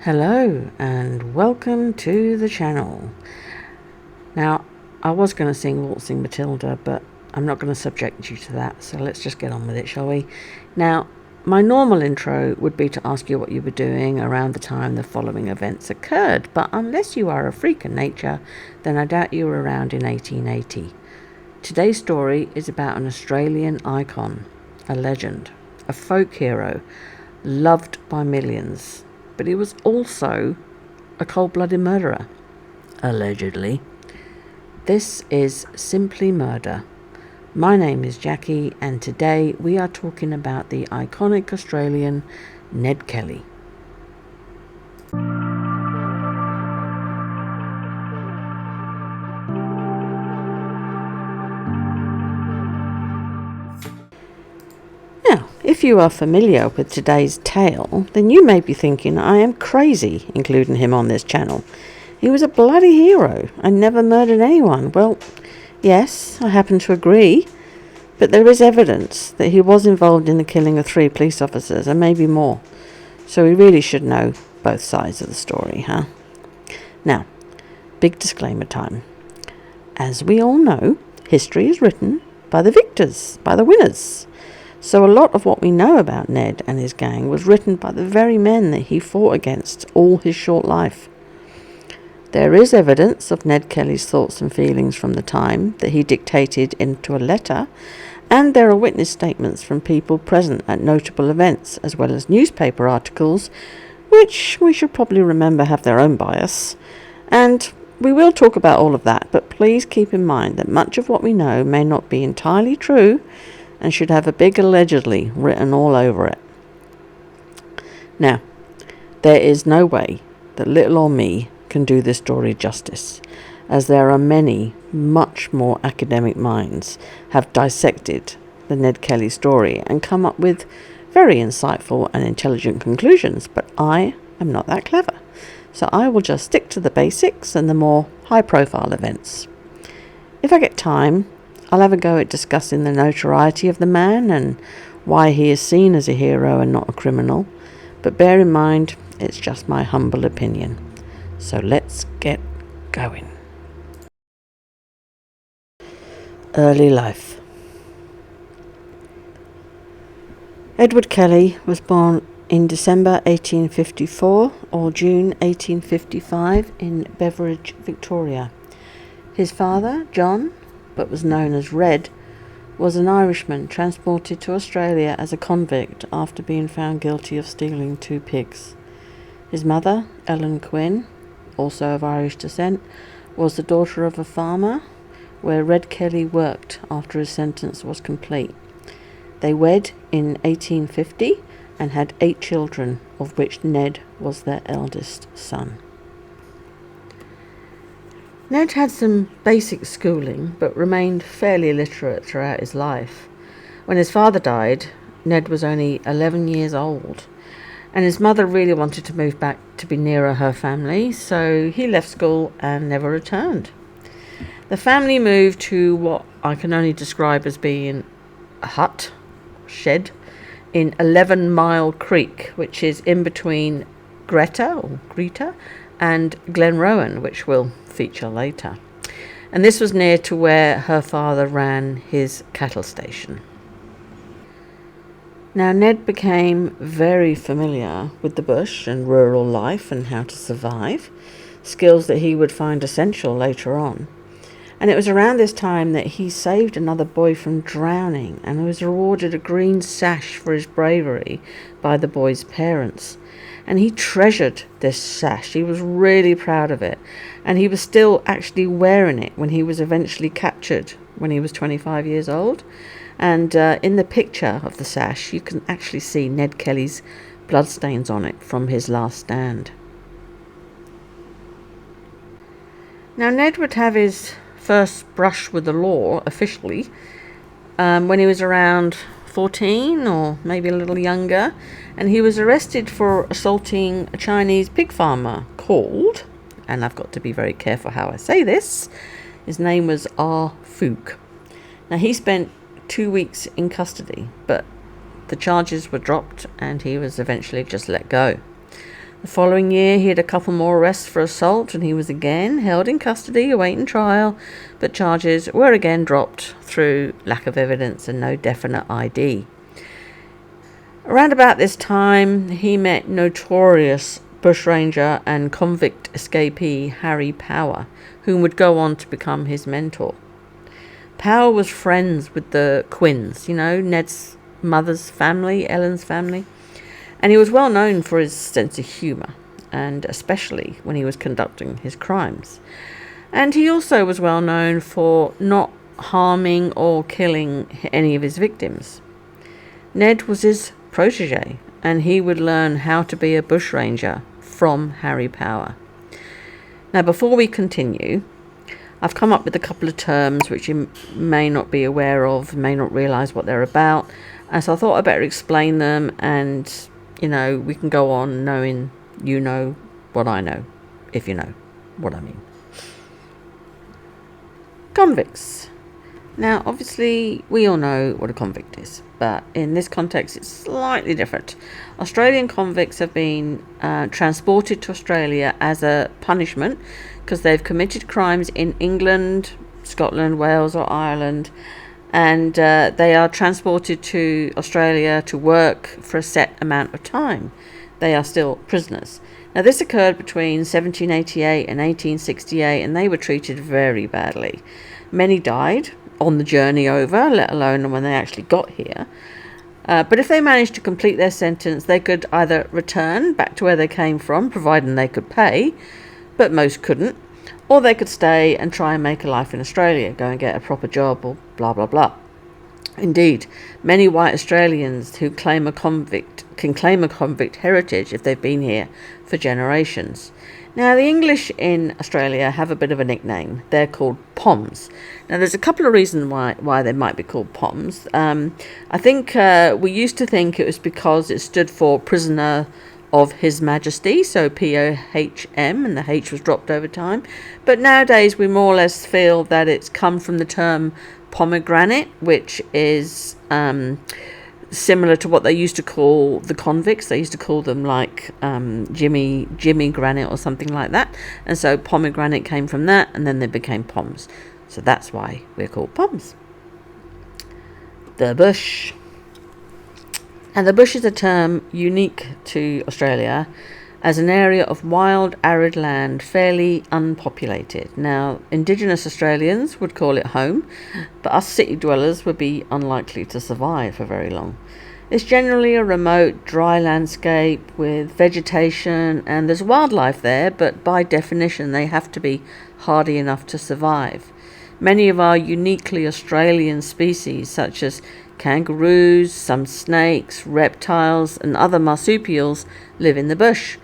Hello and welcome to the channel. Now, I was going to sing Waltzing Matilda, but I'm not going to subject you to that, so let's just get on with it, shall we? Now, my normal intro would be to ask you what you were doing around the time the following events occurred, but unless you are a freak of nature, then I doubt you were around in 1880. Today's story is about an Australian icon, a legend, a folk hero, loved by millions. But he was also a cold-blooded murderer, allegedly. This is Simply Murder. My name is Jackie, and today we are talking about the iconic Australian Ned Kelly. Now, if you are familiar with today's tale, then you may be thinking I am crazy including him on this channel. He was a bloody hero and never murdered anyone. Well, yes, I happen to agree, but there is evidence that he was involved in the killing of 3 police officers and maybe more. So we really should know both sides of the story, huh? Now, big disclaimer time. As we all know, history is written by the victors, by the winners. So a lot of what we know about Ned and his gang was written by the very men that he fought against all his short life. There is evidence of Ned Kelly's thoughts and feelings from the time that he dictated into a letter, and there are witness statements from people present at notable events, as well as newspaper articles, which we should probably remember have their own bias. And we will talk about all of that, but please keep in mind that much of what we know may not be entirely true, and should have a big allegedly written all over it. Now, there is no way that little or me can do this story justice, as there are many, much more academic minds have dissected the Ned Kelly story and come up with very insightful and intelligent conclusions, but I am not that clever, so I will just stick to the basics and the more high-profile events. If I get time, I'll have a go at discussing the notoriety of the man and why he is seen as a hero and not a criminal, but bear in mind, it's just my humble opinion. So let's get going. Early life. Edward Kelly was born in December 1854 or June 1855 in Beveridge, Victoria. His father, John, but was known as Red, was an Irishman transported to Australia as a convict after being found guilty of stealing 2 pigs. His mother, Ellen Quinn, also of Irish descent, was the daughter of a farmer where Red Kelly worked after his sentence was complete. They wed in 1850 and had 8 children, of which Ned was their eldest son. Ned had some basic schooling, but remained fairly illiterate throughout his life. When his father died, Ned was only 11 years old, and his mother really wanted to move back to be nearer her family, so he left school and never returned. The family moved to what I can only describe as being a hut, shed, in 11 Mile Creek, which is in between Greta and Glenrowan, which will feature later. And this was near to where her father ran his cattle station. Now, Ned became very familiar with the bush and rural life and how to survive, skills that he would find essential later on. And it was around this time that he saved another boy from drowning and was rewarded a green sash for his bravery by the boy's parents. And he treasured this sash. He was really proud of it. And he was still actually wearing it when he was eventually captured when he was 25 years old. And in the picture of the sash, you can actually see Ned Kelly's bloodstains on it from his last stand. Now, Ned would have his first brush with the law officially when he was around 14 or maybe a little younger, and he was arrested for assaulting a Chinese pig farmer called, and I've got to be very careful how I say this, his name was R. Fook. Now, he spent 2 weeks in custody, but the charges were dropped and he was eventually just let go. The The following year, he had a couple more arrests for assault, and he was again held in custody awaiting trial, but charges were again dropped through lack of evidence and no definite ID. Around about this time, he met notorious bushranger and convict escapee Harry Power, whom would go on to become his mentor. Power was friends with the Quinns, Ned's mother's family, Ellen's family, and he was well known for his sense of humour, and especially when he was conducting his crimes. And he also was well known for not harming or killing any of his victims. Ned was his protege, and he would learn how to be a bushranger from Harry Power. Now, before we continue, I've come up with a couple of terms which you may not be aware of, may not realise what they're about, and so I thought I'd better explain them, and we can go on knowing you know what I know, if you know what I mean. Convicts. Now, obviously, we all know what a convict is, but in this context, it's slightly different. Australian convicts have been transported to Australia as a punishment because they've committed crimes in England, Scotland, Wales, or Ireland, and they are transported to Australia to work for a set amount of time. They are still prisoners. Now, this occurred between 1788 and 1868, and they were treated very badly. Many died on the journey over, let alone when they actually got here. But if they managed to complete their sentence, they could either return back to where they came from, providing they could pay, but most couldn't, or they could stay and try and make a life in Australia, go and get a proper job, or blah, blah, blah. Indeed, many white Australians who claim a convict can claim a convict heritage if they've been here for generations. Now, the English in Australia have a bit of a nickname. They're called POMs. Now, there's a couple of reasons why they might be called POMs. I think we used to think it was because it stood for Prisoner of His Majesty, so POHM, and the H was dropped over time. But nowadays, we more or less feel that it's come from the term pomegranate, which is similar to what they used to call the convicts. They used to call them like Jimmy Granite or something like that. And so pomegranate came from that, and then they became POMs. So that's why we're called POMs. The bush. And the bush is a term unique to Australia as an area of wild, arid land, fairly unpopulated. Now, Indigenous Australians would call it home, but us city dwellers would be unlikely to survive for very long. It's generally a remote, dry landscape with vegetation, and there's wildlife there, but by definition they have to be hardy enough to survive. Many of our uniquely Australian species, such as kangaroos, some snakes, reptiles, and other marsupials, live in the bush.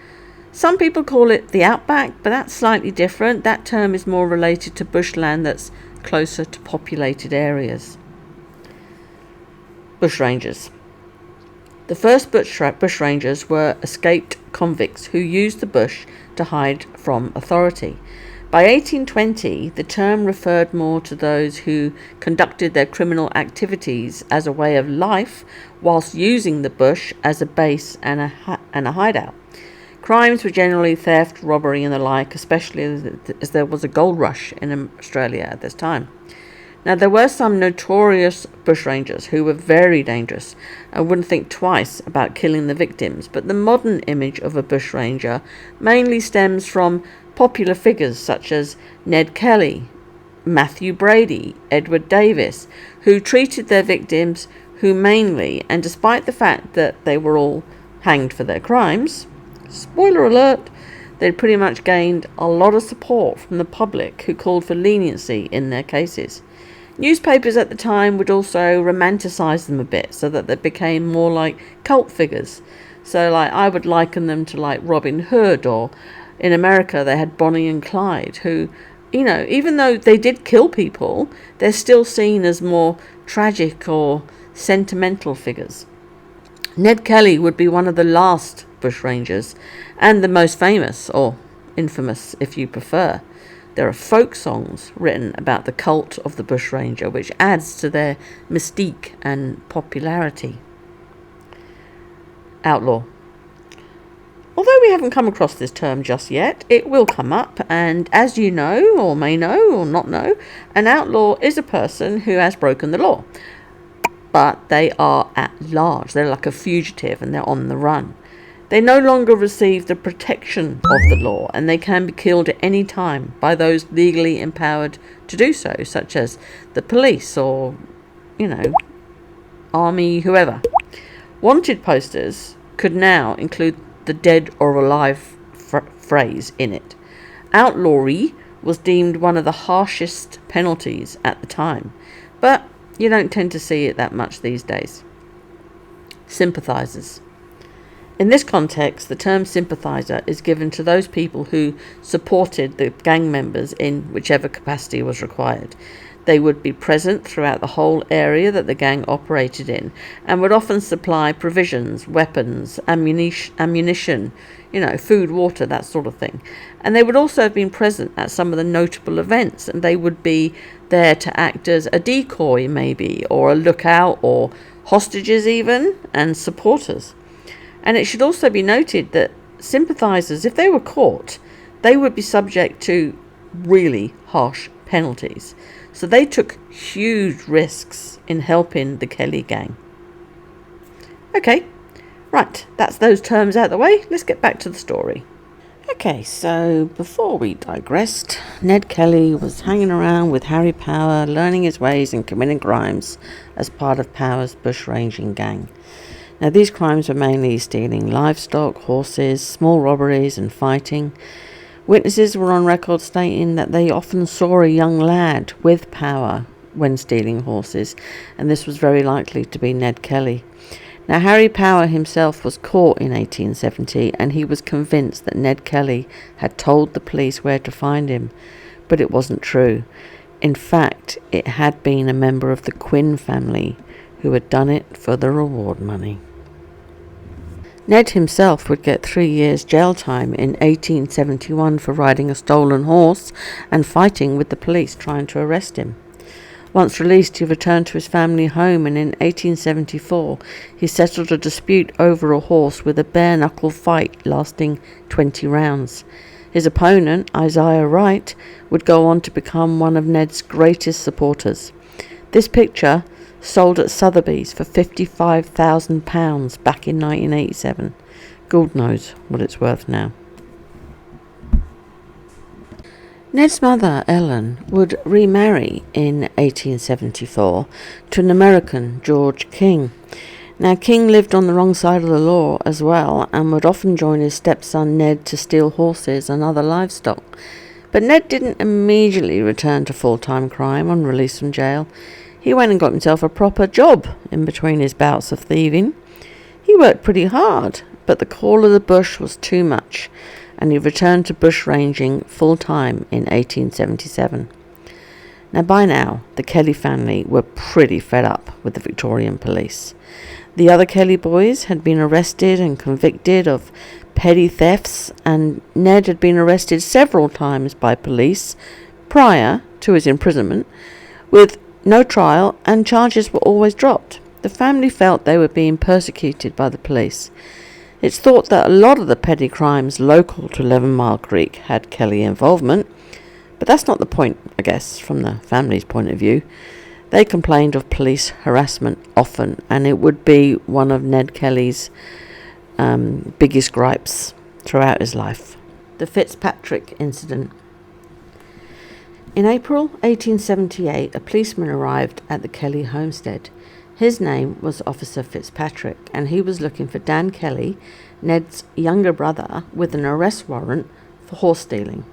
Some people call it the outback, but that's slightly different. That term is more related to bushland that's closer to populated areas. Bushrangers. The first bushrangers were escaped convicts who used the bush to hide from authority. By 1820, the term referred more to those who conducted their criminal activities as a way of life whilst using the bush as a base and a hideout. Crimes were generally theft, robbery and the like, especially as there was a gold rush in Australia at this time. Now, there were some notorious bushrangers who were very dangerous and wouldn't think twice about killing the victims, but the modern image of a bushranger mainly stems from popular figures such as Ned Kelly, Matthew Brady, Edward Davis, who treated their victims humanely, and despite the fact that they were all hanged for their crimes, spoiler alert, they'd pretty much gained a lot of support from the public who called for leniency in their cases. Newspapers at the time would also romanticize them a bit so that they became more like cult figures. So like I would liken them to like Robin Hood, or in America they had Bonnie and Clyde, who, even though they did kill people, they're still seen as more tragic or sentimental figures. Ned Kelly would be one of the last bushrangers and the most famous, or infamous if you prefer. There are folk songs written about the cult of the bushranger, which adds to their mystique and popularity. Outlaw. Although we haven't come across this term just yet, it will come up, and as you know, or may know, or not know, an outlaw is a person who has broken the law. But they are at large. They're like a fugitive and they're on the run. They no longer receive the protection of the law, and they can be killed at any time by those legally empowered to do so, such as the police or, army, whoever. Wanted posters could now include the dead or alive phrase in it. Outlawry was deemed one of the harshest penalties at the time, but you don't tend to see it that much these days. Sympathizers. In this context, the term sympathizer is given to those people who supported the gang members in whichever capacity was required. They would be present throughout the whole area that the gang operated in, and would often supply provisions, weapons, ammunition, food, water, that sort of thing. And they would also have been present at some of the notable events, and they would be there to act as a decoy maybe, or a lookout, or hostages even, and supporters. And it should also be noted that sympathizers, if they were caught, they would be subject to really harsh penalties. So they took huge risks in helping the Kelly gang. Okay, right, that's those terms out of the way. Let's get back to the story. Okay, so before we digressed, Ned Kelly was hanging around with Harry Power, learning his ways and committing crimes as part of Power's bushranging gang. Now, these crimes were mainly stealing livestock, horses, small robberies and fighting. Witnesses were on record stating that they often saw a young lad with Power when stealing horses, and this was very likely to be Ned Kelly. Now, Harry Power himself was caught in 1870, and he was convinced that Ned Kelly had told the police where to find him, but it wasn't true. In fact, it had been a member of the Quinn family who had done it for the reward money. Ned himself would get 3 years jail time in 1871 for riding a stolen horse and fighting with the police trying to arrest him. Once released, he returned to his family home, and in 1874 he settled a dispute over a horse with a bare-knuckle fight lasting 20 rounds. His opponent, Isaiah Wright, would go on to become one of Ned's greatest supporters. This picture sold at Sotheby's for £55,000 back in 1987. God knows what it's worth now. Ned's mother, Ellen, would remarry in 1874 to an American, George King. Now, King lived on the wrong side of the law as well, and would often join his stepson Ned to steal horses and other livestock. But Ned didn't immediately return to full-time crime on release from jail. He went and got himself a proper job in between his bouts of thieving. He worked pretty hard, but the call of the bush was too much, and he returned to bushranging full-time in 1877. Now, by now, the Kelly family were pretty fed up with the Victorian police. The other Kelly boys had been arrested and convicted of petty thefts, and Ned had been arrested several times by police prior to his imprisonment, with no trial, and charges were always dropped. The family felt they were being persecuted by the police. It's thought that a lot of the petty crimes local to 11 Mile Creek had Kelly involvement, but that's not the point, I guess, from the family's point of view. They complained of police harassment often, and it would be one of Ned Kelly's biggest gripes throughout his life. The Fitzpatrick incident. In April 1878, a policeman arrived at the Kelly homestead. His name was Officer Fitzpatrick, and he was looking for Dan Kelly, Ned's younger brother, with an arrest warrant for horse stealing.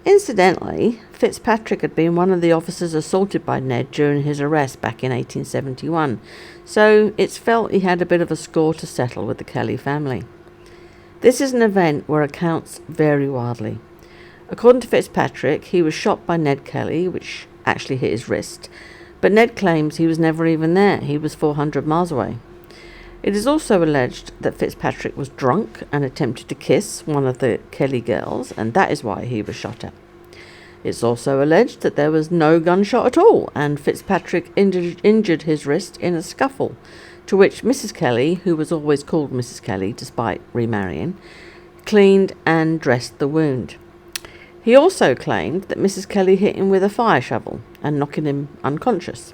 Incidentally, Fitzpatrick had been one of the officers assaulted by Ned during his arrest back in 1871, so it's felt he had a bit of a score to settle with the Kelly family. This is an event where accounts vary wildly. According to Fitzpatrick, he was shot by Ned Kelly, which actually hit his wrist, but Ned claims he was never even there. He was 400 miles away. It is also alleged that Fitzpatrick was drunk and attempted to kiss one of the Kelly girls, and that is why he was shot at. It's also alleged that there was no gunshot at all, and Fitzpatrick injured his wrist in a scuffle, to which Mrs. Kelly, who was always called Mrs. Kelly despite remarrying, cleaned and dressed the wound. He also claimed that Mrs. Kelly hit him with a fire shovel and knocking him unconscious.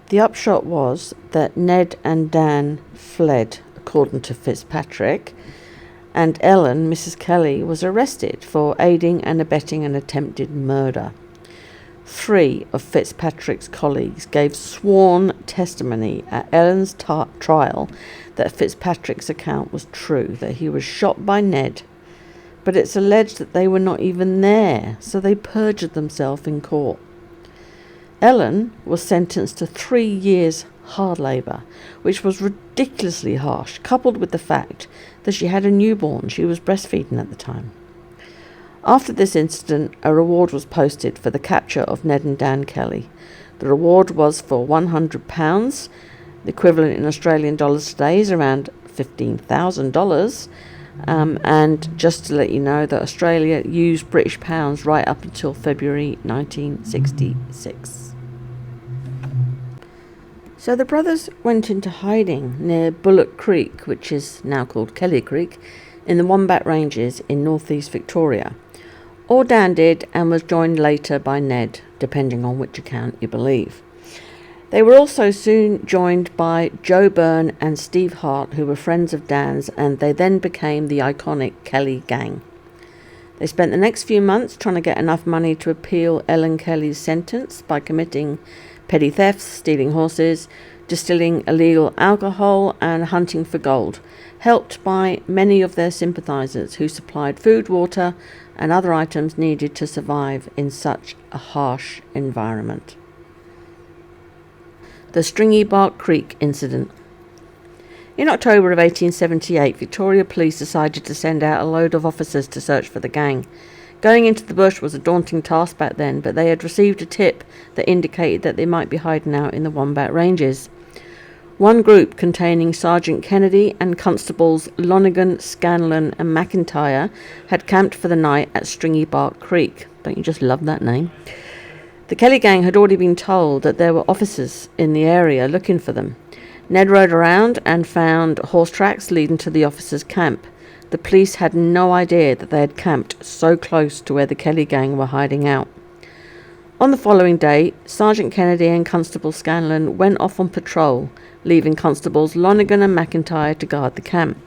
The upshot was that Ned and Dan fled, according to Fitzpatrick, and Ellen, Mrs. Kelly, was arrested for aiding and abetting an attempted murder. 3 of Fitzpatrick's colleagues gave sworn testimony at Ellen's trial that Fitzpatrick's account was true, that he was shot by Ned, but it's alleged that they were not even there, so they perjured themselves in court. Ellen was sentenced to 3 years hard labour, which was ridiculously harsh, coupled with the fact that she had a newborn. She was breastfeeding at the time. After this incident, a reward was posted for the capture of Ned and Dan Kelly. The reward was for £100, the equivalent in Australian dollars today is around $15,000. And just to let you know that Australia used British pounds right up until February 1966. So the brothers went into hiding near Bullock Creek, which is now called Kelly Creek, in the Wombat Ranges in northeast Victoria. Or Dan did, and was joined later by Ned, depending on which account you believe. They were also soon joined by Joe Byrne and Steve Hart, who were friends of Dan's, and they then became the iconic Kelly Gang. They spent the next few months trying to get enough money to appeal Ellen Kelly's sentence by committing petty thefts, stealing horses, distilling illegal alcohol, and hunting for gold, helped by many of their sympathisers who supplied food, water, and other items needed to survive in such a harsh environment. The Stringy Bark Creek Incident. In October of 1878, Victoria Police decided to send out a load of officers to search for the gang. Going into the bush was a daunting task back then, but they had received a tip that indicated that they might be hiding out in the Wombat Ranges. One group, containing Sergeant Kennedy and Constables Lonergan, Scanlon and McIntyre, had camped for the night at Stringy Bark Creek. Don't you just love that name? The Kelly gang had already been told that there were officers in the area looking for them. Ned rode around and found horse tracks leading to the officers' camp. The police had no idea that they had camped so close to where the Kelly gang were hiding out. On the following day, Sergeant Kennedy and Constable Scanlon went off on patrol, leaving Constables Lonergan and McIntyre to guard the camp.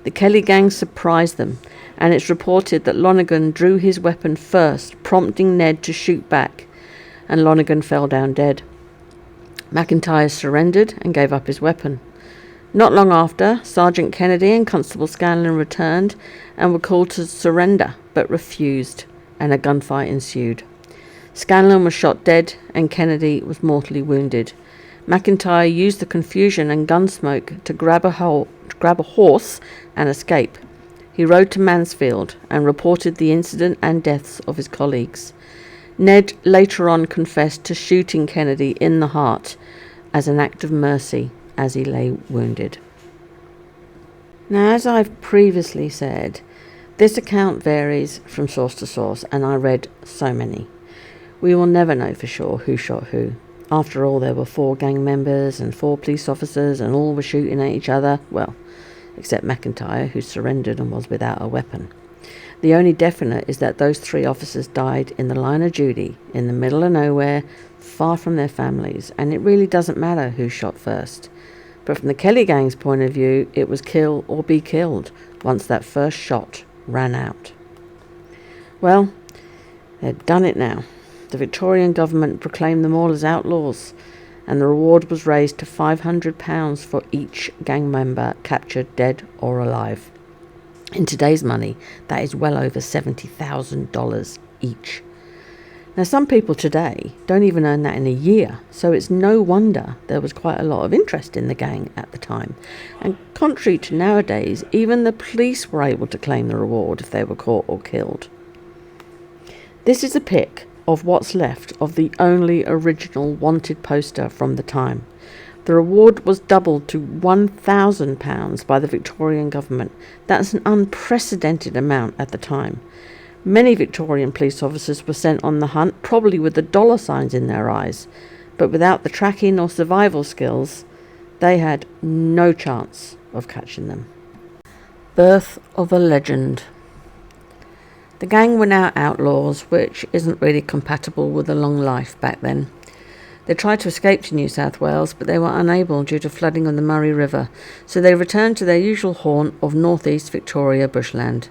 The Kelly gang surprised them, and it's reported that Lonergan drew his weapon first, prompting Ned to shoot back, and Lonergan fell down dead. McIntyre surrendered and gave up his weapon. Not long after, Sergeant Kennedy and Constable Scanlon returned and were called to surrender, but refused, and a gunfight ensued. Scanlon was shot dead, and Kennedy was mortally wounded. McIntyre used the confusion and gun smoke to grab a horse and escape. He rode to Mansfield and reported the incident and deaths of his colleagues. Ned later on confessed to shooting Kennedy in the heart as an act of mercy as he lay wounded. Now, as I've previously said, this account varies from source to source, and I read so many. We will never know for sure who shot who. After all, there were 4 gang members and 4 police officers, and all were shooting at each other, well, except McIntyre, who surrendered and was without a weapon. The only definite is that those 3 officers died in the line of duty, in the middle of nowhere, far from their families, and it really doesn't matter who shot first. But from the Kelly gang's point of view, it was kill or be killed once that first shot ran out. Well, they'd done it now. The Victorian government proclaimed them all as outlaws, and the reward was raised to £500 for each gang member captured dead or alive. In today's money, that is well over $70,000 each. Now, some people today don't even earn that in a year, so it's no wonder there was quite a lot of interest in the gang at the time. And contrary to nowadays, even the police were able to claim the reward if they were caught or killed. This is a pic of what's left of the only original wanted poster from the time. The reward was doubled to £1,000 by the Victorian government. That's an unprecedented amount at the time. Many Victorian police officers were sent on the hunt, probably with the dollar signs in their eyes, but without the tracking or survival skills, They had no chance of catching them. Birth of a legend. The gang were now outlaws, which isn't really compatible with a long life back then. They tried to escape to New South Wales, but they were unable due to flooding on the Murray River, so they returned to their usual haunt of northeast Victoria bushland.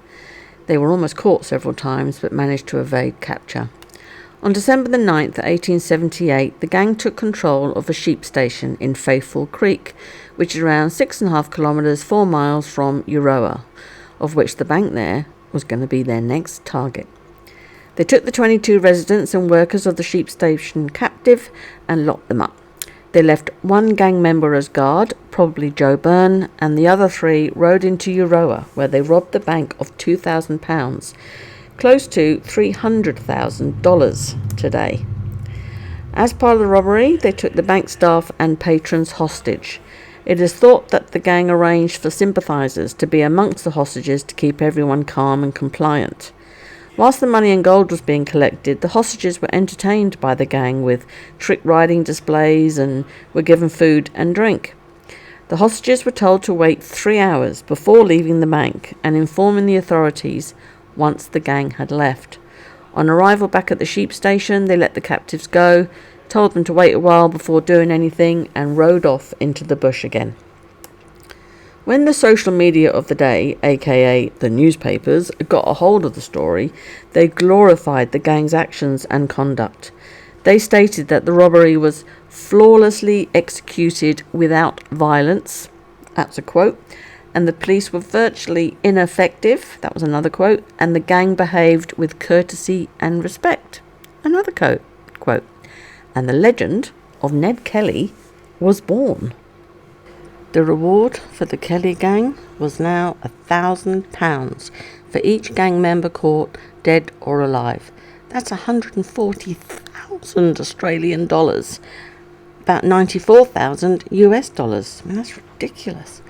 They were almost caught several times, but managed to evade capture. On December the 9th, 1878, the gang took control of a sheep station in Faithful Creek, which is around 6.5 kilometres, 4 miles from Euroa, of which the bank there was going to be their next target. They took the 22 residents and workers of the sheep station captive and locked them up. They left one gang member as guard, probably Joe Byrne, and the other 3 rode into Euroa, where they robbed the bank of £2,000, close to $300,000 today. As part of the robbery, they took the bank staff and patrons hostage. It is thought that the gang arranged for sympathisers to be amongst the hostages to keep everyone calm and compliant. Whilst the money and gold was being collected, the hostages were entertained by the gang with trick riding displays and were given food and drink. The hostages were told to wait 3 hours before leaving the bank and informing the authorities once the gang had left. On arrival back at the sheep station, they let the captives go, told them to wait a while before doing anything, and rode off into the bush again. When the social media of the day, aka the newspapers, got a hold of the story, they glorified the gang's actions and conduct. They stated that the robbery was flawlessly executed without violence, that's a quote, and the police were virtually ineffective, that was another quote, and the gang behaved with courtesy and respect, another quote, and the legend of Ned Kelly was born. The reward for the Kelly gang was now £1,000 for each gang member caught dead or alive. That's 140,000 Australian dollars, about 94,000 US dollars. I mean, that's ridiculous.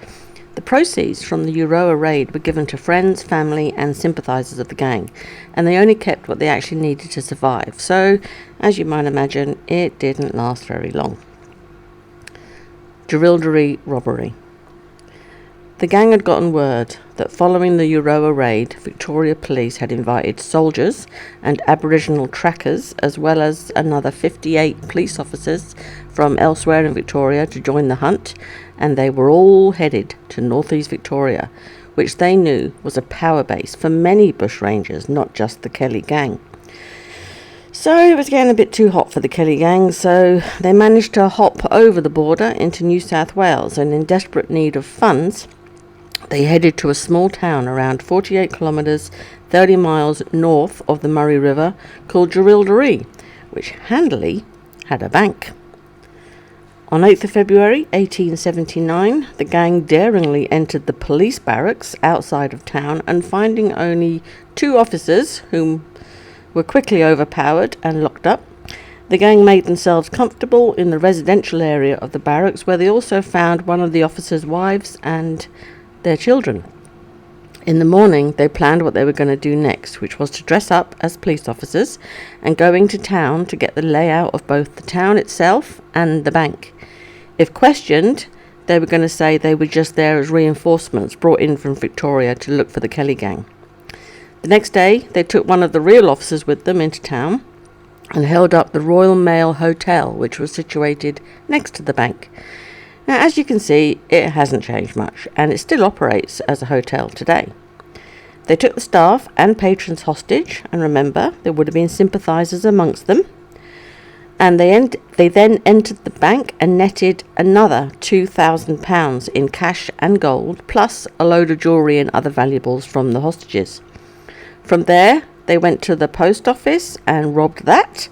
The proceeds from the Euroa raid were given to friends, family and sympathisers of the gang, and they only kept what they actually needed to survive. So, as you might imagine, it didn't last very long. Jerilderee robbery. The gang had gotten word that following the Euroa raid, Victoria Police had invited soldiers and Aboriginal trackers, as well as another 58 police officers from elsewhere in Victoria to join the hunt, and they were all headed to northeast Victoria, which they knew was a power base for many bushrangers, not just the Kelly gang. So it was getting a bit too hot for the Kelly gang, so they managed to hop over the border into New South Wales, and in desperate need of funds, they headed to a small town around 48 kilometres, 30 miles north of the Murray River called Jerilderee, which handily had a bank. On 8th of February 1879, the gang daringly entered the police barracks outside of town, and finding only 2 officers, whom were quickly overpowered and locked up, the gang made themselves comfortable in the residential area of the barracks, where they also found one of the officers' wives and their children. In the morning, they planned what they were going to do next, which was to dress up as police officers and go into town to get the layout of both the town itself and the bank. If questioned, they were going to say they were just there as reinforcements brought in from Victoria to look for the Kelly gang. The next day, they took one of the real officers with them into town and held up the Royal Mail Hotel, which was situated next to the bank. Now, as you can see, it hasn't changed much, and it still operates as a hotel today. They took the staff and patrons hostage, and remember, there would have been sympathisers amongst them, and they then entered the bank and netted another £2,000 in cash and gold, plus a load of jewellery and other valuables from the hostages. From there, they went to the post office and robbed that,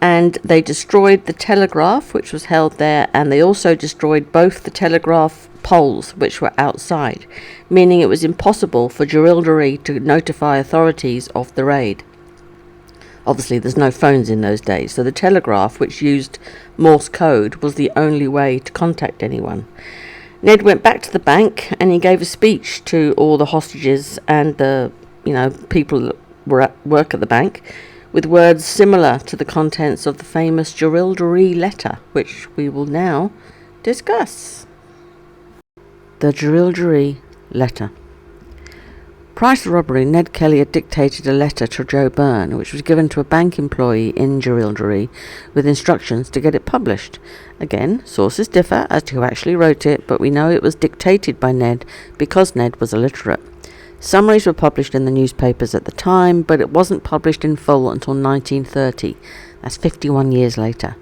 and they destroyed the telegraph which was held there, and they also destroyed both the telegraph poles which were outside, meaning it was impossible for Jerilderee to notify authorities of the raid. Obviously there's no phones in those days, so the telegraph, which used Morse code, was the only way to contact anyone. Ned went back to the bank and he gave a speech to all the hostages and the people that were at work at the bank, with words similar to the contents of the famous Jerilderee Letter, which we will now discuss. The Jerilderee Letter. Prior to the robbery, Ned Kelly had dictated a letter to Joe Byrne, which was given to a bank employee in Jerilderee with instructions to get it published. Again, sources differ as to who actually wrote it, but we know it was dictated by Ned because Ned was illiterate. Summaries were published in the newspapers at the time, but it wasn't published in full until 1930. That's 51 years later.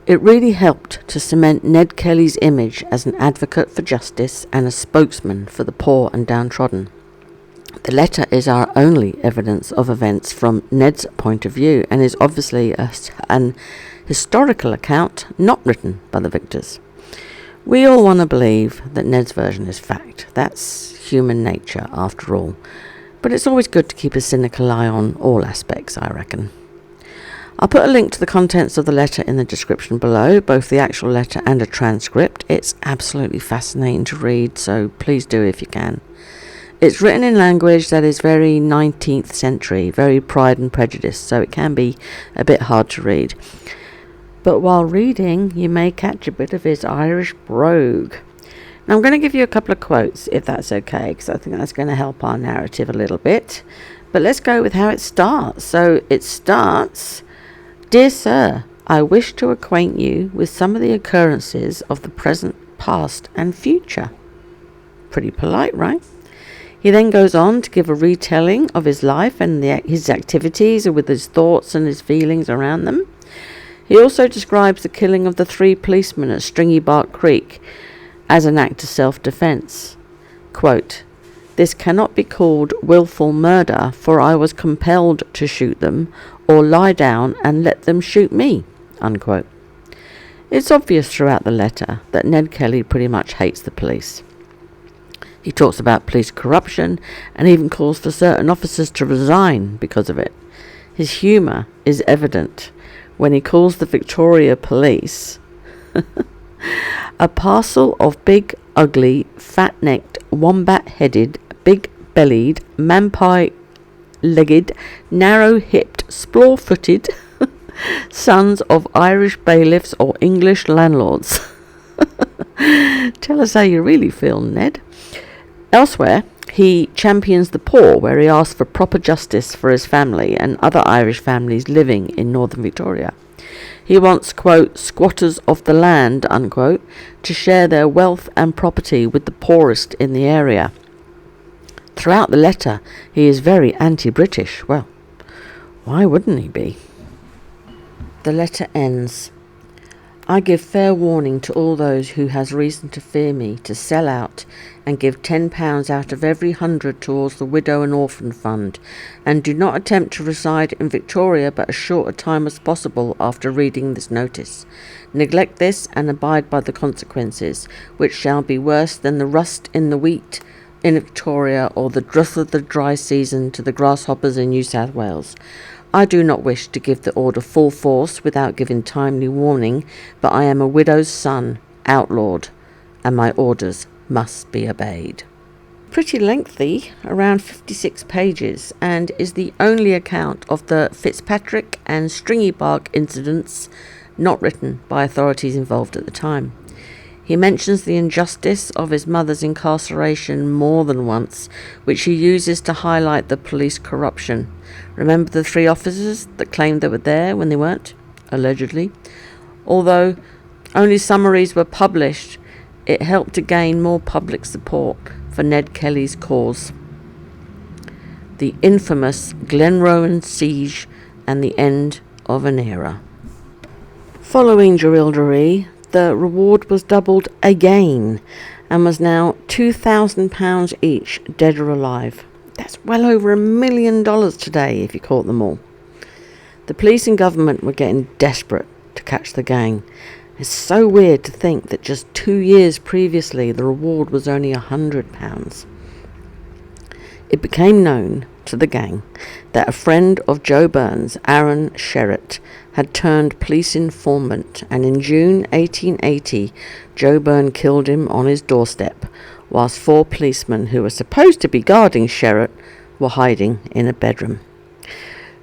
It really helped to cement Ned Kelly's image as an advocate for justice and a spokesman for the poor and downtrodden. The letter is our only evidence of events from Ned's point of view and is obviously an historical account not written by the victors. We all want to believe that Ned's version is fact. That's human nature, after all. But it's always good to keep a cynical eye on all aspects, I reckon. I'll put a link to the contents of the letter in the description below, both the actual letter and a transcript. It's absolutely fascinating to read, so please do if you can. It's written in language that is very 19th century, very Pride and Prejudice, so it can be a bit hard to read. But while reading, you may catch a bit of his Irish brogue. Now I'm going to give you a couple of quotes, if that's okay, because I think that's going to help our narrative a little bit. But let's go with how it starts. So it starts... Dear Sir, I wish to acquaint you with some of the occurrences of the present, past and future. Pretty polite, right? He then goes on to give a retelling of his life and his activities with his thoughts and his feelings around them. He also describes the killing of the 3 policemen at Stringy Bark Creek as an act of self-defense. Quote, This cannot be called willful murder, for I was compelled to shoot them, or lie down and let them shoot me. Unquote. It's obvious throughout the letter that Ned Kelly pretty much hates the police. He talks about police corruption and even calls for certain officers to resign because of it. His humour is evident when he calls the Victoria Police a parcel of big, ugly, fat-necked, wombat-headed, big-bellied, mampie-legged, narrow-hipped, splaw-footed sons of Irish bailiffs or English landlords. Tell us how you really feel, Ned. Elsewhere, he champions the poor, where he asks for proper justice for his family and other Irish families living in northern Victoria. He wants, quote, squatters of the land, unquote, to share their wealth and property with the poorest in the area. Throughout the letter, he is very anti-British. Well, why wouldn't he be? The letter ends. I give fair warning to all those who has reason to fear me to sell out and give £10 out of every 100 towards the Widow and Orphan Fund, and do not attempt to reside in Victoria but as short a time as possible after reading this notice. Neglect this and abide by the consequences, which shall be worse than the rust in the wheat in Victoria or the drought of the dry season to the grasshoppers in New South Wales. I do not wish to give the order full force without giving timely warning, but I am a widow's son, outlawed, and my orders must be obeyed. Pretty lengthy, around 56 pages, and is the only account of the Fitzpatrick and Stringy Bark incidents not written by authorities involved at the time. He mentions the injustice of his mother's incarceration more than once, which he uses to highlight the police corruption. Remember the 3 officers that claimed they were there when they weren't? Allegedly. Although only summaries were published, it helped to gain more public support for Ned Kelly's cause. The infamous Glenrowan siege and the end of an era. Following Jerilderee, the reward was doubled again and was now £2,000 each, dead or alive. That's well over $1 million today if you caught them all. The police and government were getting desperate to catch the gang. It's so weird to think that just 2 years previously the reward was only £100. It became known to the gang that a friend of Joe Byrne's, Aaron Sherritt, had turned police informant, and in June 1880 Joe Byrne killed him on his doorstep, whilst 4 policemen who were supposed to be guarding Sherritt were hiding in a bedroom.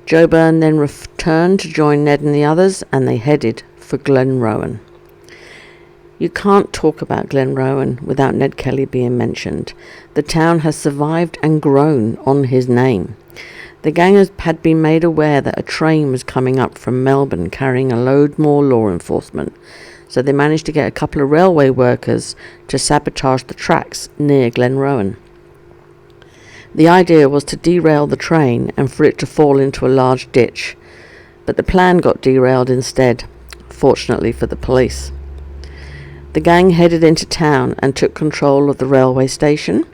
Joe Byrne then returned to join Ned and the others, and they headed for Glenrowan. You can't talk about Glenrowan without Ned Kelly being mentioned. The town has survived and grown on his name. The gang had been made aware that a train was coming up from Melbourne carrying a load more law enforcement, so they managed to get a couple of railway workers to sabotage the tracks near Glenrowan. The idea was to derail the train and for it to fall into a large ditch, but the plan got derailed instead, fortunately for the police. The gang headed into town and took control of the railway station,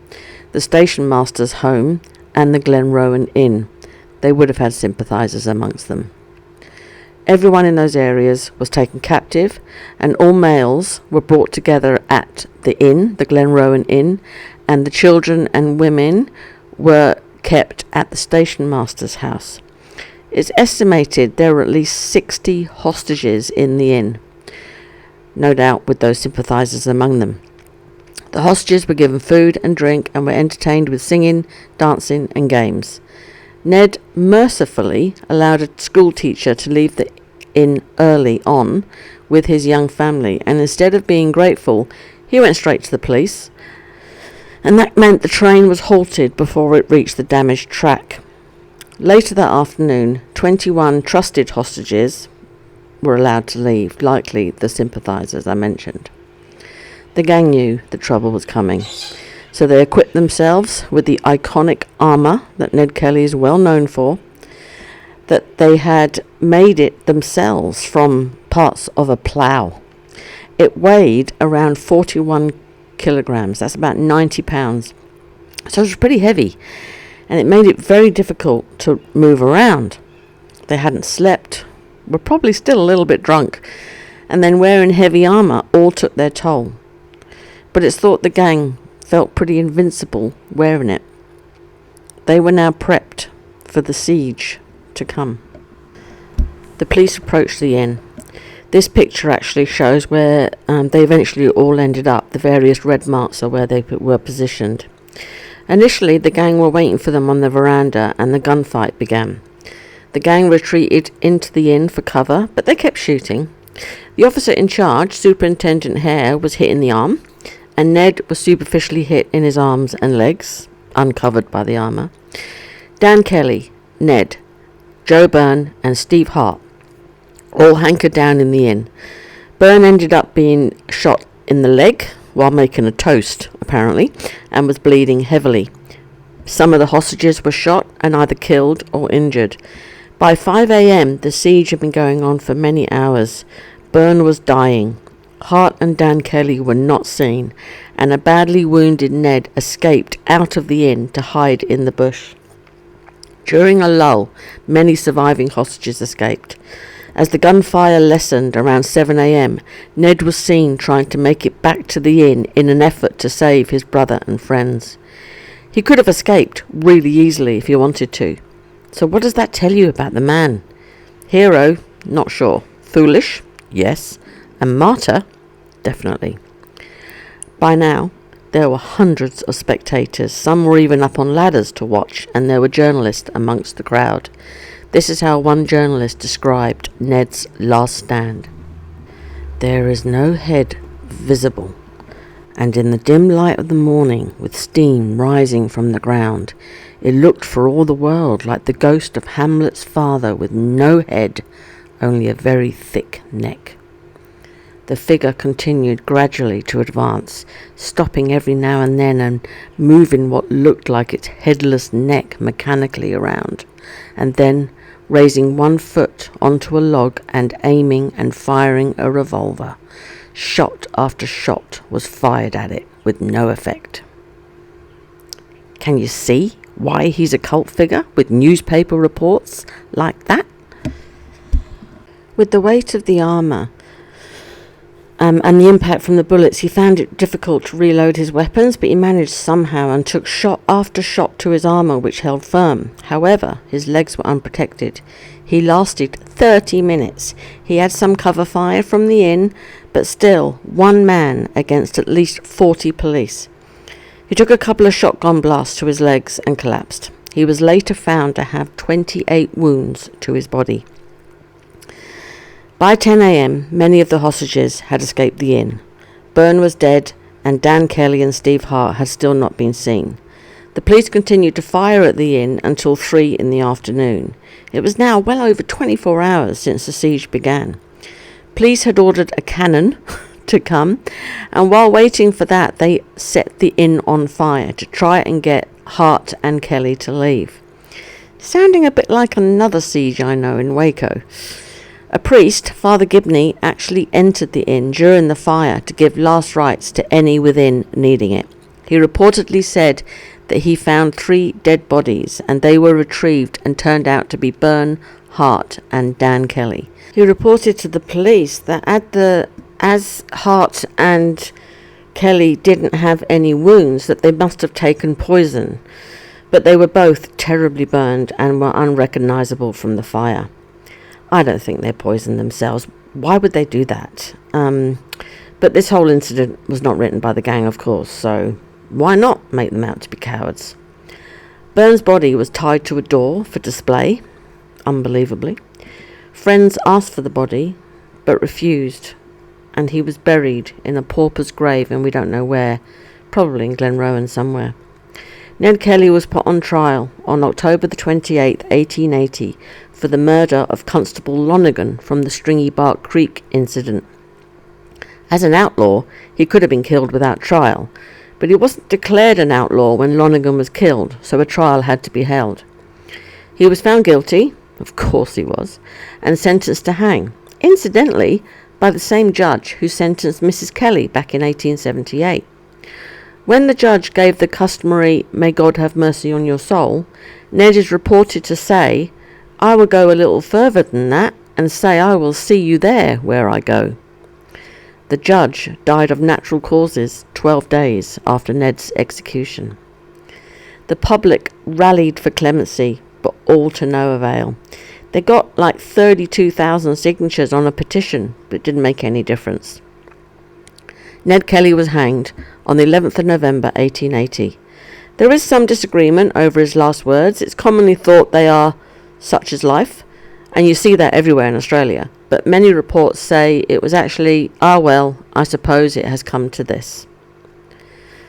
the station master's home, and the Glenrowan Inn. They would have had sympathisers amongst them. Everyone in those areas was taken captive, and all males were brought together at the inn, the Glenrowan Inn, and the children and women were kept at the station master's house. It's estimated there were at least 60 hostages in the inn, no doubt with those sympathisers among them. The hostages were given food and drink and were entertained with singing, dancing and games. Ned mercifully allowed a school teacher to leave the inn early on with his young family, and instead of being grateful, he went straight to the police, and that meant the train was halted before it reached the damaged track. Later that afternoon, 21 trusted hostages were allowed to leave, likely the sympathisers I mentioned. The gang knew the trouble was coming, so they equipped themselves with the iconic armour that Ned Kelly is well known for, that they had made it themselves from parts of a plough. It weighed around 41 kilograms, that's about 90 pounds, so it was pretty heavy, and it made it very difficult to move around. They hadn't slept, were probably still a little bit drunk, and then wearing heavy armour all took their toll. But it's thought the gang felt pretty invincible wearing it. They were now prepped for the siege to come. The police approached the inn. This picture actually shows where they eventually all ended up. The various red marks are where they were positioned. Initially, the gang were waiting for them on the veranda, and the gunfight began. The gang retreated into the inn for cover, but they kept shooting. The officer in charge, Superintendent Hare, was hit in the arm, and Ned was superficially hit in his arms and legs, uncovered by the armour. Dan Kelly, Ned, Joe Byrne, and Steve Hart all hankered down in the inn. Byrne ended up being shot in the leg while making a toast, apparently, and was bleeding heavily. Some of the hostages were shot and either killed or injured. By 5 a.m, the siege had been going on for many hours. Byrne was dying. Hart and Dan Kelly were not seen, and a badly wounded Ned escaped out of the inn to hide in the bush. During a lull, many surviving hostages escaped. As the gunfire lessened around 7 a.m, Ned was seen trying to make it back to the inn in an effort to save his brother and friends. He could have escaped really easily if he wanted to. So what does that tell you about the man? Hero? Not sure. Foolish? Yes. And martyr? Definitely. By now, there were hundreds of spectators. Some were even up on ladders to watch, and there were journalists amongst the crowd. This is how one journalist described Ned's last stand. There is no head visible, and in the dim light of the morning, with steam rising from the ground, it looked for all the world like the ghost of Hamlet's father with no head, only a very thick neck. The figure continued gradually to advance, stopping every now and then and moving what looked like its headless neck mechanically around, and then raising one foot onto a log and aiming and firing a revolver. Shot after shot was fired at it with no effect. Can you see why he's a cult figure with newspaper reports like that? With the weight of the armour and the impact from the bullets, he found it difficult to reload his weapons, but he managed somehow and took shot after shot to his armour, which held firm. However, his legs were unprotected. He lasted 30 minutes. He had some cover fire from the inn, but still one man against at least 40 police. He took a couple of shotgun blasts to his legs and collapsed. He was later found to have 28 wounds to his body. By 10 a.m, many of the hostages had escaped the inn. Byrne was dead, and Dan Kelly and Steve Hart had still not been seen. The police continued to fire at the inn until 3 in the afternoon. It was now well over 24 hours since the siege began. Police had ordered a cannon to come, and while waiting for that, they set the inn on fire to try and get Hart and Kelly to leave. Sounding a bit like another siege I know in Waco. A priest, Father Gibney, actually entered the inn during the fire to give last rites to any within needing it. He reportedly said that he found 3 dead bodies, and they were retrieved and turned out to be Byrne, Hart, and Dan Kelly. He reported to the police that as Hart and Kelly didn't have any wounds, that they must have taken poison, but they were both terribly burned and were unrecognizable from the fire. I don't think they poisoned themselves. Why would they do that? But this whole incident was not written by the gang, of course, so why not make them out to be cowards? Byrne's body was tied to a door for display, unbelievably. Friends asked for the body, but refused, and he was buried in a pauper's grave, and we don't know where, probably in Glenrowan somewhere. Ned Kelly was put on trial on October the 28th, 1880, for the murder of Constable Lonergan from the Stringy Bark Creek incident. As an outlaw, he could have been killed without trial, but he wasn't declared an outlaw when Lonergan was killed, so a trial had to be held. He was found guilty, of course he was, and sentenced to hang, incidentally, by the same judge who sentenced Mrs. Kelly back in 1878. When the judge gave the customary, "May God have mercy on your soul," Ned is reported to say, "I will go a little further than that and say I will see you there where I go." The judge died of natural causes 12 days after Ned's execution. The public rallied for clemency, but all to no avail. They got like 32,000 signatures on a petition, but it didn't make any difference. Ned Kelly was hanged on the 11th of November 1880. There is some disagreement over his last words. It's commonly thought they are, "Such is life," and you see that everywhere in Australia. But many reports say it was actually, "Ah well, I suppose it has come to this."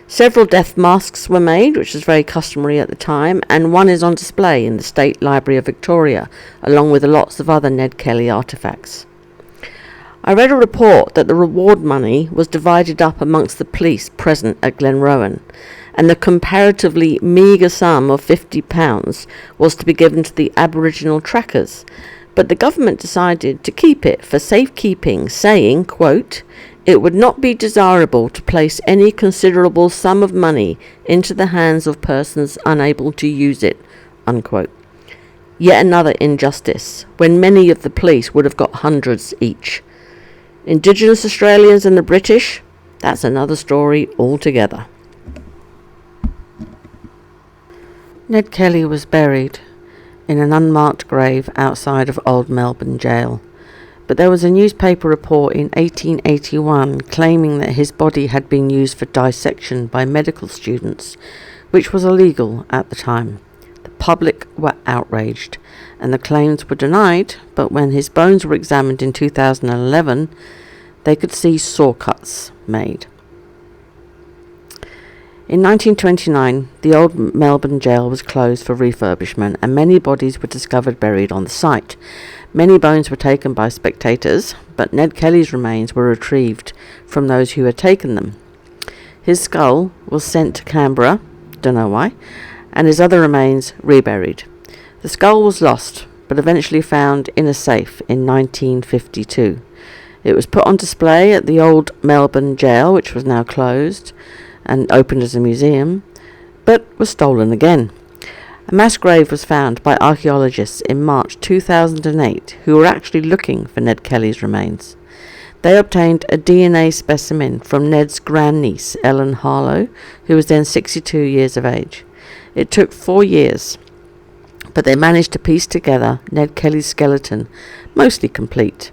Several death masks were made, which was very customary at the time, and one is on display in the State Library of Victoria, along with lots of other Ned Kelly artefacts. I read a report that the reward money was divided up amongst the police present at Glenrowan, and the comparatively meagre sum of £50 was to be given to the Aboriginal trackers, but the government decided to keep it for safekeeping, saying, quote, "It would not be desirable to place any considerable sum of money into the hands of persons unable to use it," unquote. Yet another injustice, when many of the police would have got hundreds each. Indigenous Australians and the British, that's another story altogether. Ned Kelly was buried in an unmarked grave outside of Old Melbourne Jail, but there was a newspaper report in 1881 claiming that his body had been used for dissection by medical students, which was illegal at the time. The public were outraged, and the claims were denied, but when his bones were examined in 2011, they could see saw cuts made. In 1929, the old Melbourne jail was closed for refurbishment, and many bodies were discovered buried on the site. Many bones were taken by spectators, but Ned Kelly's remains were retrieved from those who had taken them. His skull was sent to Canberra, don't know why, and his other remains reburied. The skull was lost, but eventually found in a safe in 1952. It was put on display at the old Melbourne jail, which was now closed and opened as a museum, but was stolen again. A mass grave was found by archaeologists in March 2008 who were actually looking for Ned Kelly's remains. They obtained a DNA specimen from Ned's grandniece, Ellen Harlow, who was then 62 years of age. It took 4 years, but they managed to piece together Ned Kelly's skeleton, mostly complete.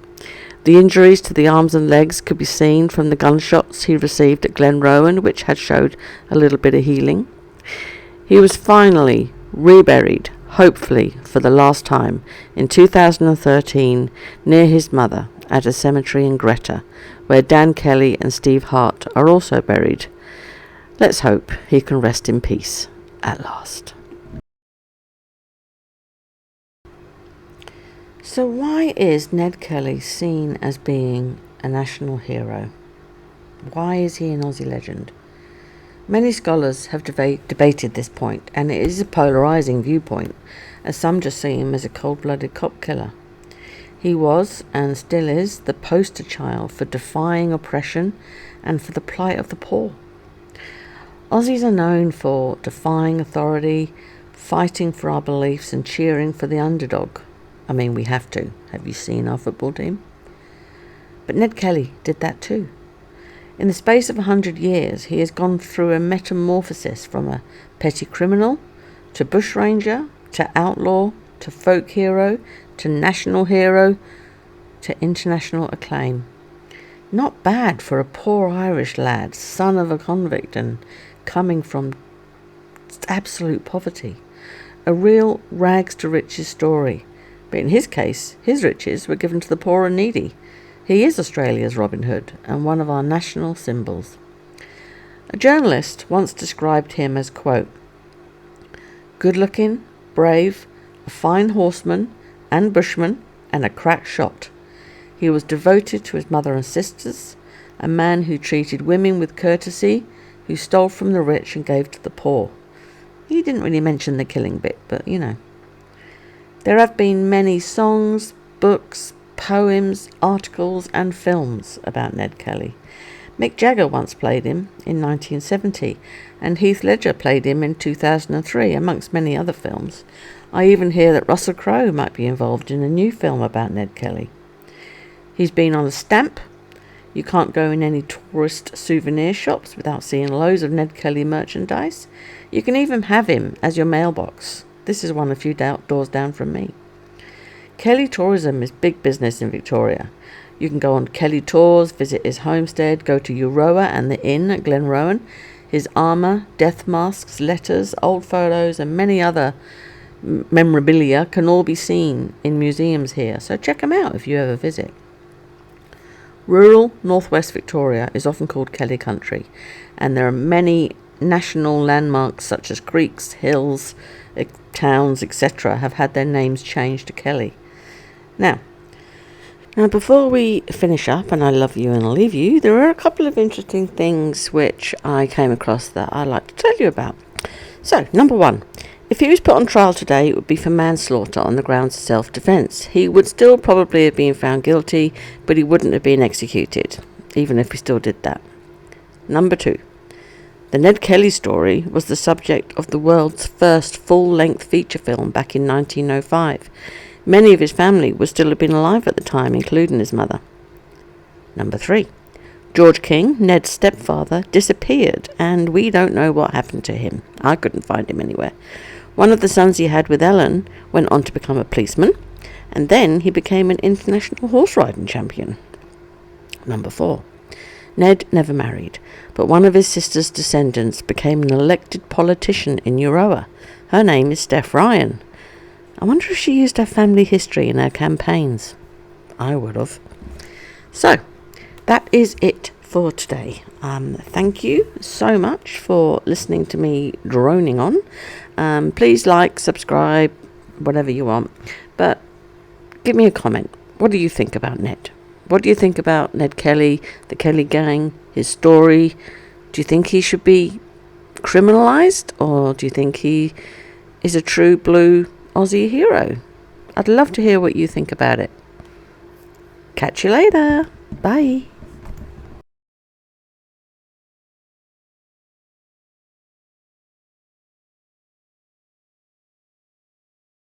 The injuries to the arms and legs could be seen from the gunshots he received at Glenrowan, which had showed a little bit of healing. He was finally reburied, hopefully for the last time, in 2013 near his mother at a cemetery in Greta, where Dan Kelly and Steve Hart are also buried. Let's hope he can rest in peace at last. So why is Ned Kelly seen as being a national hero? Why is he an Aussie legend? Many scholars have debated this point, and it is a polarising viewpoint, as some just see him as a cold-blooded cop killer. He was, and still is, the poster child for defying oppression and for the plight of the poor. Aussies are known for defying authority, fighting for our beliefs and cheering for the underdog. I mean, we have to. Have you seen our football team? But Ned Kelly did that too. In the space of 100 years, he has gone through a metamorphosis from a petty criminal to bushranger to outlaw to folk hero to national hero to international acclaim. Not bad for a poor Irish lad, son of a convict and coming from absolute poverty. A real rags to riches story. But in his case, his riches were given to the poor and needy. He is Australia's Robin Hood and one of our national symbols. A journalist once described him as, quote, good-looking, brave, a fine horseman and bushman, and a crack shot. He was devoted to his mother and sisters, a man who treated women with courtesy, who stole from the rich and gave to the poor. He didn't really mention the killing bit, but you know. There have been many songs, books, poems, articles and films about Ned Kelly. Mick Jagger once played him in 1970 and Heath Ledger played him in 2003, amongst many other films. I even hear that Russell Crowe might be involved in a new film about Ned Kelly. He's been on a stamp. You can't go in any tourist souvenir shops without seeing loads of Ned Kelly merchandise. You can even have him as your mailbox. This is one a few doors down from me. Kelly tourism is big business in Victoria. You can go on Kelly tours, visit his homestead, go to Euroa and the inn at Glenrowan. His armour, death masks, letters, old photos and many other memorabilia can all be seen in museums here, so check them out if you ever visit. Rural northwest Victoria is often called Kelly Country, and there are many national landmarks such as creeks, hills, towns, etc. have had their names changed to Kelly. Now, before we finish up, and I love you and leave you, there are a couple of interesting things which I came across that I'd like to tell you about. So, number one, if he was put on trial today, it would be for manslaughter on the grounds of self-defence. He would still probably have been found guilty, but he wouldn't have been executed, even if we still did that. Number two, the Ned Kelly story was the subject of the world's first full-length feature film back in 1905. Many of his family would still have been alive at the time, including his mother. Number three, George King, Ned's stepfather, disappeared, and we don't know what happened to him. I couldn't find him anywhere. One of the sons he had with Ellen went on to become a policeman, and then he became an international horse-riding champion. Number four, Ned never married, but one of his sister's descendants became an elected politician in Euroa. Her name is Steph Ryan. I wonder if she used her family history in her campaigns. I would have. So, that is it for today. Thank you so much for listening to me droning on. Please like, subscribe, whatever you want. But give me a comment. What do you think about Ned? What do you think about Ned Kelly, the Kelly gang, his story? Do you think he should be criminalised, or do you think he is a true blue Aussie hero? I'd love to hear what you think about it. Catch you later. Bye.